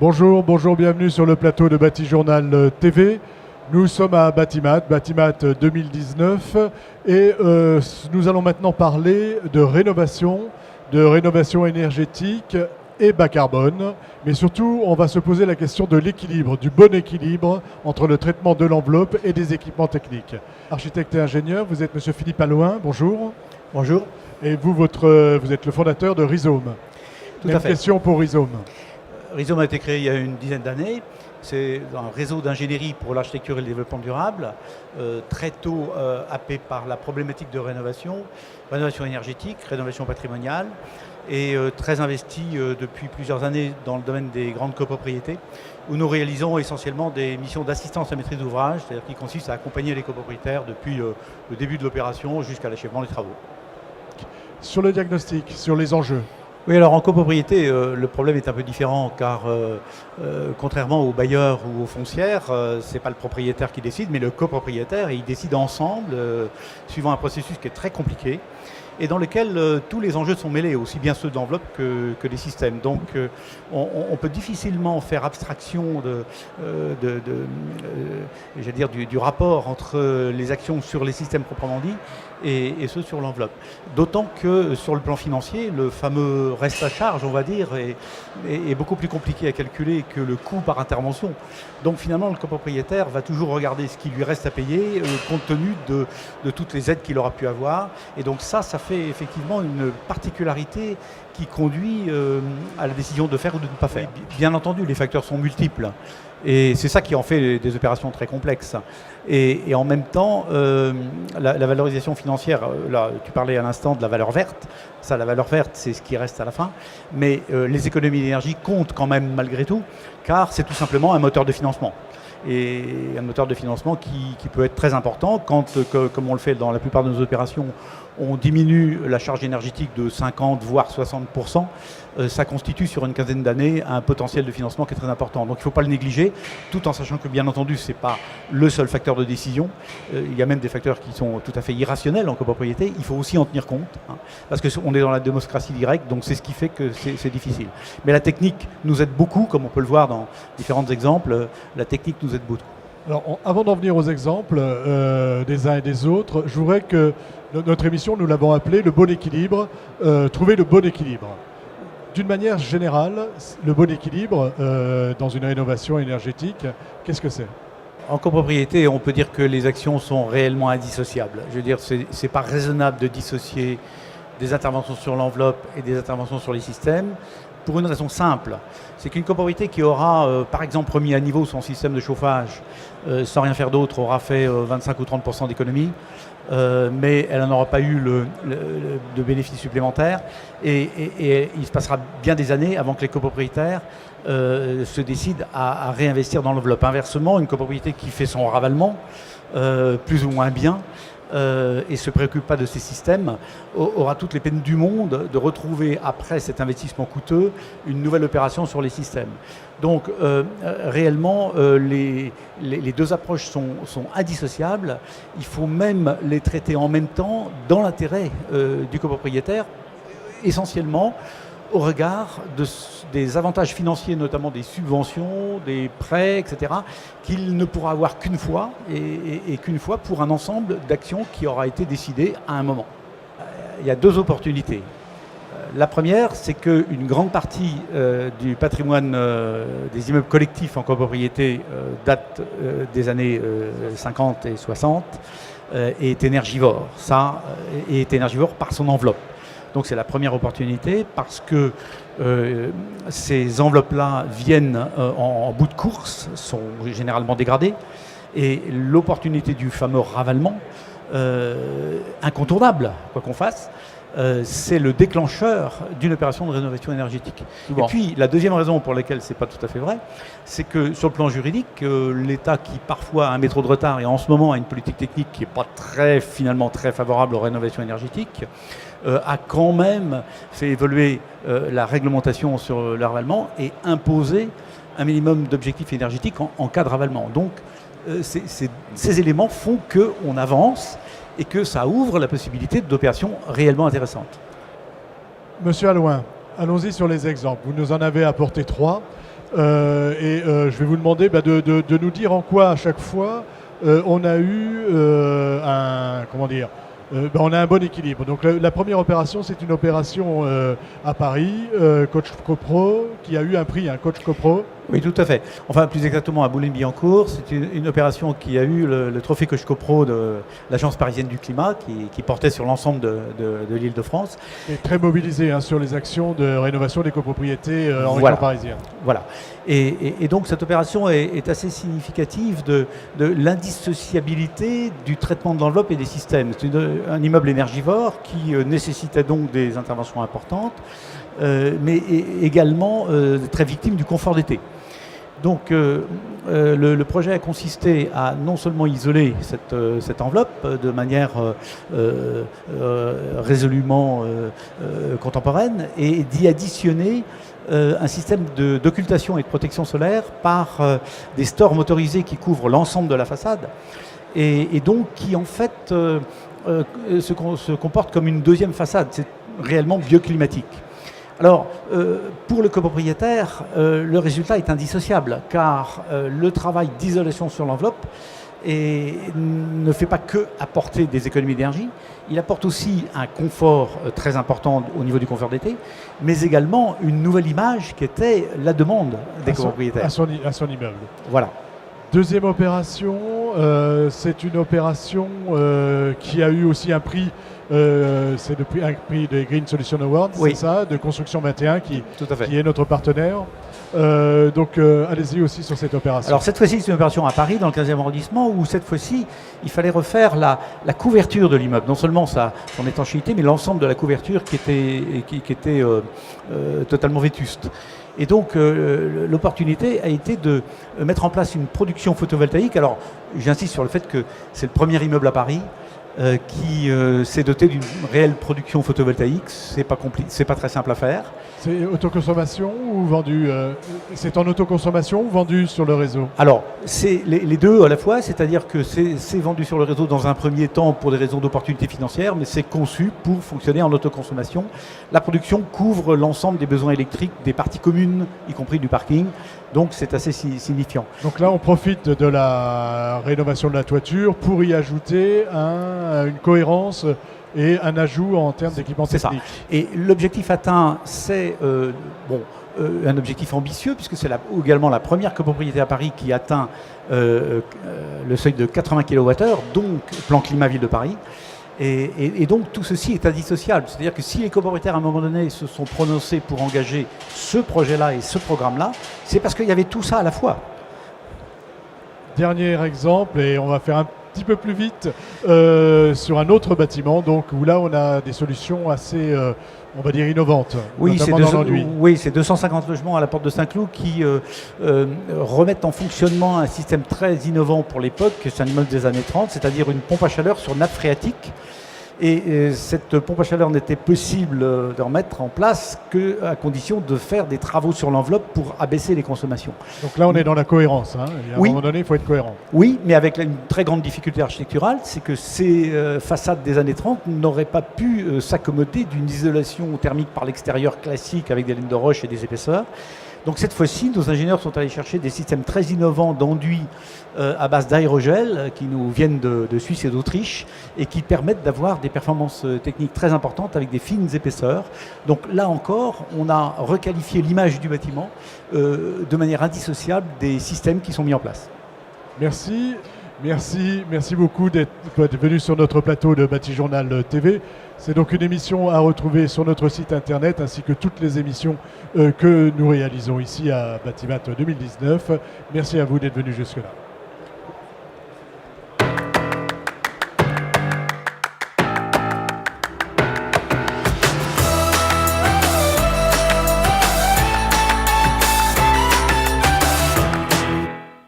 Bonjour, bonjour, bienvenue sur le plateau de Batijournal TV. Nous sommes à Batimat 2019 et nous allons maintenant parler de rénovation énergétique et bas carbone. Mais surtout, on va se poser la question de l'équilibre, du bon équilibre entre le traitement de l'enveloppe et des équipements techniques. Architecte et ingénieur, vous êtes Monsieur Philippe Allouin, bonjour. Bonjour. Et vous êtes le fondateur de Rhizome. Tout Même à fait. question pour Rhizome. Rhizome a été créé il y a une dizaine d'années. C'est un réseau d'ingénierie pour l'architecture et le développement durable, très tôt happé par la problématique de rénovation énergétique, rénovation patrimoniale, et très investi depuis plusieurs années dans le domaine des grandes copropriétés, où nous réalisons essentiellement des missions d'assistance à maîtrise d'ouvrage, c'est-à-dire qui consistent à accompagner les copropriétaires depuis le début de l'opération jusqu'à l'achèvement des travaux. Sur le diagnostic, sur les enjeux. Oui, alors en copropriété, le problème est un peu différent car contrairement aux bailleurs ou aux foncières, ce n'est pas le propriétaire qui décide, mais le copropriétaire, et ils décident ensemble, suivant un processus qui est très compliqué et dans lequel tous les enjeux sont mêlés, aussi bien ceux de l'enveloppe que des systèmes. Donc on peut difficilement faire abstraction du rapport entre les actions sur les systèmes proprement dit et ceux sur l'enveloppe. D'autant que sur le plan financier, le fameux reste à charge, on va dire, est beaucoup plus compliqué à calculer que le coût par intervention. Donc finalement, le copropriétaire va toujours regarder ce qui lui reste à payer compte tenu de toutes les aides qu'il aura pu avoir. Et donc ça fait effectivement une particularité qui conduit à la décision de faire ou de ne pas faire. Bien entendu, les facteurs sont multiples. Et c'est ça qui en fait des opérations très complexes. Et en même temps, la valorisation financière, là tu parlais à l'instant de la valeur verte, ça la valeur verte c'est ce qui reste à la fin, mais les économies d'énergie comptent quand même malgré tout, car c'est tout simplement un moteur de financement. Et un moteur de financement qui peut être très important quand, comme on le fait dans la plupart de nos opérations, on diminue la charge énergétique de 50 voire 60%, ça constitue sur une quinzaine d'années un potentiel de financement qui est très important. Donc il ne faut pas le négliger, tout en sachant que bien entendu ce n'est pas le seul facteur de décision. Il y a même des facteurs qui sont tout à fait irrationnels en copropriété, il faut aussi en tenir compte, parce qu'on est dans la démocratie directe, donc c'est ce qui fait que c'est difficile. Mais la technique nous aide beaucoup, comme on peut le voir dans différents exemples, la technique nous aide beaucoup. Alors, avant d'en venir aux exemples des uns et des autres, je voudrais que notre émission, nous l'avons appelée le bon équilibre, trouver le bon équilibre. D'une manière générale, le bon équilibre dans une rénovation énergétique, qu'est-ce que c'est ? En copropriété, on peut dire que les actions sont réellement indissociables. Je veux dire, c'est pas raisonnable de dissocier des interventions sur l'enveloppe et des interventions sur les systèmes, pour une raison simple, c'est qu'une copropriété qui aura, par exemple, remis à niveau son système de chauffage, sans rien faire d'autre, aura fait 25 ou 30% d'économie, mais elle n'en aura pas eu de bénéfices supplémentaires, et il se passera bien des années avant que les copropriétaires se décident à réinvestir dans l'enveloppe. Inversement, une copropriété qui fait son ravalement, plus ou moins bien, et ne se préoccupe pas de ces systèmes, aura toutes les peines du monde de retrouver, après cet investissement coûteux, une nouvelle opération sur les systèmes. Donc, réellement, les deux approches sont indissociables. Il faut même les traiter en même temps dans l'intérêt du copropriétaire, essentiellement au regard des avantages financiers, notamment des subventions, des prêts, etc., qu'il ne pourra avoir qu'une fois, et qu'une fois pour un ensemble d'actions qui aura été décidé à un moment. Il y a deux opportunités. La première, c'est qu'une grande partie du patrimoine des immeubles collectifs en copropriété date des années 50 et 60 et est énergivore. Ça est énergivore par son enveloppe. Donc c'est la première opportunité parce que ces enveloppes-là viennent en bout de course, sont généralement dégradées, et l'opportunité du fameux ravalement, incontournable, quoi qu'on fasse, c'est le déclencheur d'une opération de rénovation énergétique. Bon. Et puis la deuxième raison pour laquelle c'est pas tout à fait vrai, c'est que sur le plan juridique, l'État qui parfois a un métro de retard et en ce moment a une politique technique qui n'est pas finalement très favorable aux rénovations énergétiques, a quand même fait évoluer la réglementation sur le ravalement et imposé un minimum d'objectifs énergétiques en cas de ravalement. Donc ces éléments font qu'on avance et que ça ouvre la possibilité d'opérations réellement intéressantes. Monsieur Allouin, allons-y sur les exemples. Vous nous en avez apporté 3. Je vais vous demander de nous dire en quoi à chaque fois on a eu on a un bon équilibre. Donc la première opération, c'est une opération à Paris, Coach CoPro, qui a eu un prix, un Coach CoPro. Oui, tout à fait. Enfin, plus exactement à Boulogne-Billancourt, c'est une opération qui a eu le trophée Coach CoPro de l'Agence parisienne du climat, qui portait sur l'ensemble de l'Île-de-France. Et très mobilisé sur les actions de rénovation des copropriétés en région parisienne. Voilà. Et donc cette opération est assez significative de l'indissociabilité du traitement de l'enveloppe et des systèmes. C'est un immeuble énergivore qui nécessitait donc des interventions importantes, mais également très victime du confort d'été. Donc le projet a consisté à non seulement isoler cette enveloppe de manière résolument contemporaine et d'y additionner un système d'occultation et de protection solaire par des stores motorisés qui couvrent l'ensemble de la façade et donc qui en fait se comportent comme une deuxième façade. C'est réellement bioclimatique. Alors, pour le copropriétaire, le résultat est indissociable, car le travail d'isolation sur l'enveloppe ne fait pas que apporter des économies d'énergie, il apporte aussi un confort très important au niveau du confort d'été, mais également une nouvelle image qui était la demande des copropriétaires. À son immeuble. Voilà. Deuxième opération, c'est une opération qui a eu aussi un prix. C'est un prix des Green Solution Awards, oui. C'est ça, de Construction 21 qui est notre partenaire. Donc allez-y aussi sur cette opération. Alors cette fois-ci c'est une opération à Paris dans le 15e arrondissement où cette fois-ci il fallait refaire la couverture de l'immeuble, non seulement son étanchéité mais l'ensemble de la couverture qui était totalement vétuste. Et donc l'opportunité a été de mettre en place une production photovoltaïque. Alors j'insiste sur le fait que c'est le premier immeuble à Paris qui s'est doté d'une réelle production photovoltaïque. C'est pas très simple à faire. C'est autoconsommation ou vendu c'est en autoconsommation ou vendu sur le réseau? Alors, c'est les deux à la fois, c'est-à-dire que c'est vendu sur le réseau dans un premier temps pour des raisons d'opportunité financière, mais c'est conçu pour fonctionner en autoconsommation. La production couvre l'ensemble des besoins électriques des parties communes, y compris du parking, donc c'est assez signifiant. Donc là, on profite de la rénovation de la toiture pour y ajouter une cohérence et un ajout en termes d'équipement technique. C'est ça. Et l'objectif atteint, c'est un objectif ambitieux, puisque c'est également la première copropriété à Paris qui atteint le seuil de 80 kWh, donc plan climat ville de Paris. Et donc tout ceci est indissociable. C'est-à-dire que si les copropriétaires à un moment donné se sont prononcés pour engager ce projet-là et ce programme-là, c'est parce qu'il y avait tout ça à la fois. Dernier exemple, et on va faire un petit peu plus vite sur un autre bâtiment, donc où là on a des solutions assez, on va dire, innovantes. Oui, c'est 250 logements à la porte de Saint-Cloud qui remettent en fonctionnement un système très innovant pour l'époque. C'est un immeuble des années 30, c'est-à-dire une pompe à chaleur sur nappe phréatique. Et cette pompe à chaleur n'était possible de remettre en place qu'à condition de faire des travaux sur l'enveloppe pour abaisser les consommations. Donc là, on est dans la cohérence. À un moment donné, il faut être cohérent. Oui, mais avec une très grande difficulté architecturale, c'est que ces façades des années 30 n'auraient pas pu s'accommoder d'une isolation thermique par l'extérieur classique avec des laines de roche et des épaisseurs. Donc cette fois-ci, nos ingénieurs sont allés chercher des systèmes très innovants d'enduits à base d'aérogel qui nous viennent de Suisse et d'Autriche et qui permettent d'avoir des performances techniques très importantes avec des fines épaisseurs. Donc là encore, on a requalifié l'image du bâtiment de manière indissociable des systèmes qui sont mis en place. Merci. Merci beaucoup d'être venu sur notre plateau de Bâti-Journal TV. C'est donc une émission à retrouver sur notre site internet ainsi que toutes les émissions que nous réalisons ici à Bâti-Mat 2019. Merci à vous d'être venu jusque-là.